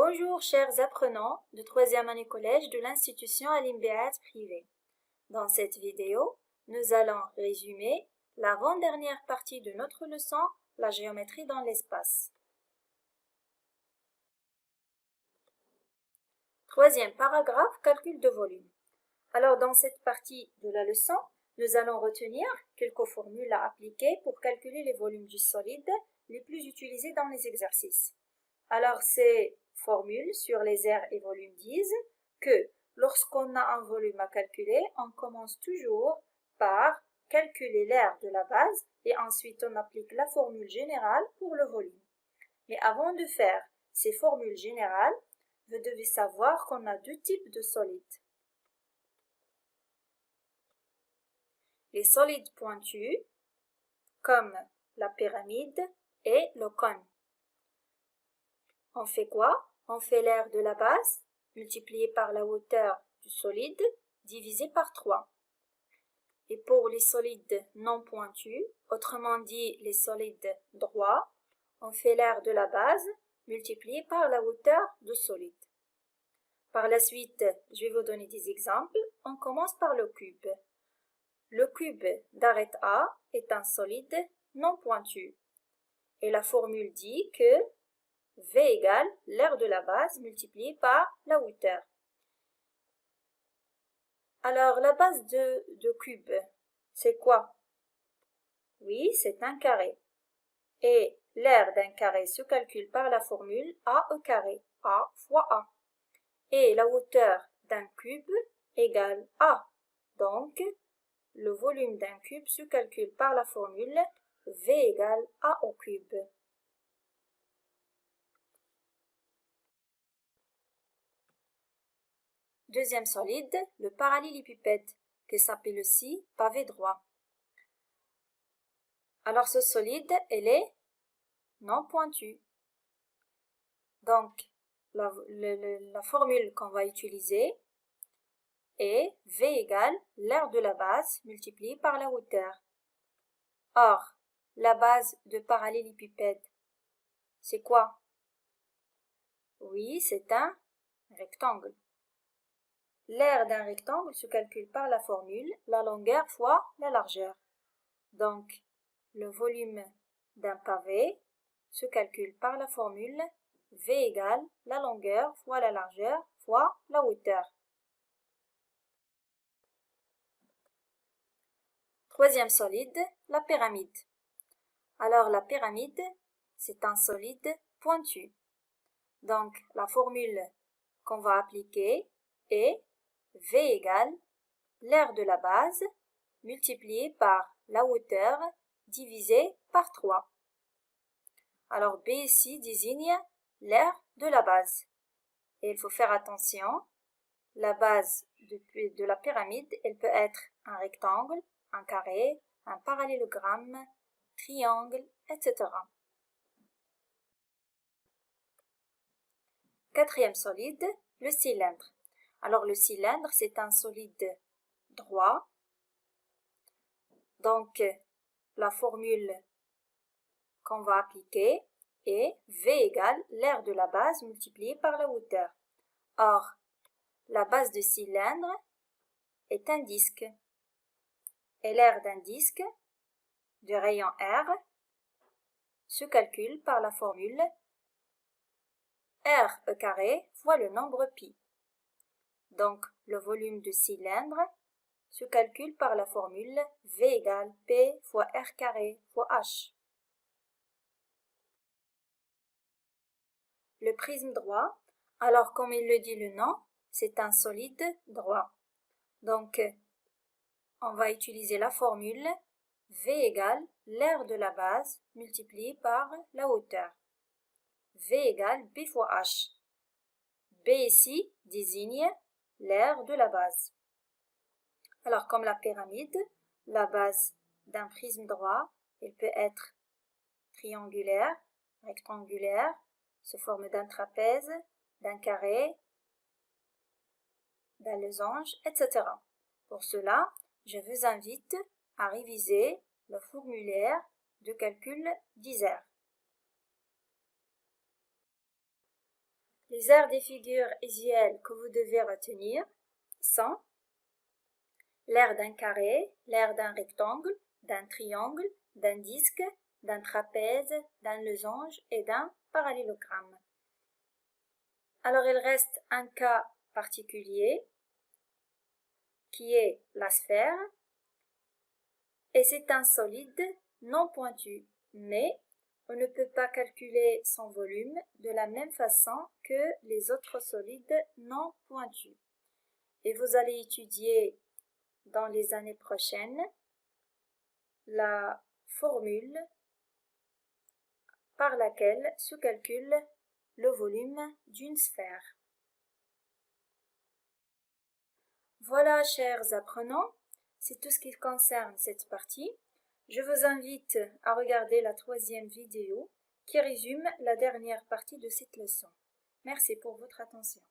Bonjour chers apprenants de 3e année collège de l'institution Al-Inbiat privée. Dans cette vidéo, nous allons résumer l'avant-dernière partie de notre leçon, la géométrie dans l'espace. Troisième paragraphe, calcul de volume. Alors dans cette partie de la leçon, nous allons retenir quelques formules à appliquer pour calculer les volumes du solide les plus utilisés dans les exercices. Alors ces formules sur les aires et volumes disent que lorsqu'on a un volume à calculer, on commence toujours par calculer l'aire de la base et ensuite on applique la formule générale pour le volume. Mais avant de faire ces formules générales, vous devez savoir qu'on a deux types de solides. Les solides pointus, comme la pyramide et le cône. On fait quoi? On fait l'aire de la base multiplié par la hauteur du solide divisé par 3. Et pour les solides non pointus, autrement dit les solides droits, on fait l'aire de la base multiplié par la hauteur du solide. Par la suite, je vais vous donner des exemples. On commence par le cube. Le cube d'arête A est un solide non pointu. Et la formule dit que V égale l'aire de la base multipliée par la hauteur. Alors, la base de cube, c'est quoi? Oui, c'est un carré. Et l'aire d'un carré se calcule par la formule AE carré, A fois A. Et la hauteur d'un cube égale A. Donc, le volume d'un cube se calcule par la formule V égale A au cube. Deuxième solide, le parallélépipède, qui s'appelle aussi pavé droit. Alors ce solide, elle est non pointue. Donc, la formule qu'on va utiliser est V égale l'aire de la base multipliée par la hauteur. Or, la base de parallélépipède, c'est quoi? Oui, c'est un rectangle. L'aire d'un rectangle se calcule par la formule la longueur fois la largeur. Donc, le volume d'un pavé se calcule par la formule V égale la longueur fois la largeur fois la hauteur. Troisième solide, la pyramide. Alors, la pyramide, c'est un solide pointu. Donc, la formule qu'on va appliquer est V égale l'aire de la base multipliée par la hauteur divisé par 3. Alors B ici désigne l'aire de la base. Et il faut faire attention, la base de la pyramide, elle peut être un rectangle, un carré, un parallélogramme, triangle, etc. Quatrième solide, le cylindre. Alors le cylindre, c'est un solide droit. Donc la formule qu'on va appliquer est V égale l'aire de la base multipliée par la hauteur. Or, la base de cylindre est un disque. Et l'aire d'un disque de rayon R se calcule par la formule R e carré fois le nombre pi. Donc, le volume de cylindre se calcule par la formule V égale P fois R carré fois H. Le prisme droit, alors comme il le dit le nom, c'est un solide droit. Donc, on va utiliser la formule V égale l'aire de la base multipliée par la hauteur. V égale B fois H. B ici désigne l'aire de la base. Alors, comme la pyramide, la base d'un prisme droit, elle peut être triangulaire, rectangulaire, se forme d'un trapèze, d'un carré, d'un losange, etc. Pour cela, je vous invite à réviser le formulaire de calcul d'Isère. Les aires des figures usuelles que vous devez retenir sont l'aire d'un carré, l'aire d'un rectangle, d'un triangle, d'un disque, d'un trapèze, d'un losange et d'un parallélogramme. Alors il reste un cas particulier qui est la sphère et c'est un solide non pointu, mais on ne peut pas calculer son volume de la même façon que les autres solides non pointus. Et vous allez étudier dans les années prochaines la formule par laquelle se calcule le volume d'une sphère. Voilà, chers apprenants, c'est tout ce qui concerne cette partie. Je vous invite à regarder la 3e vidéo qui résume la dernière partie de cette leçon. Merci pour votre attention.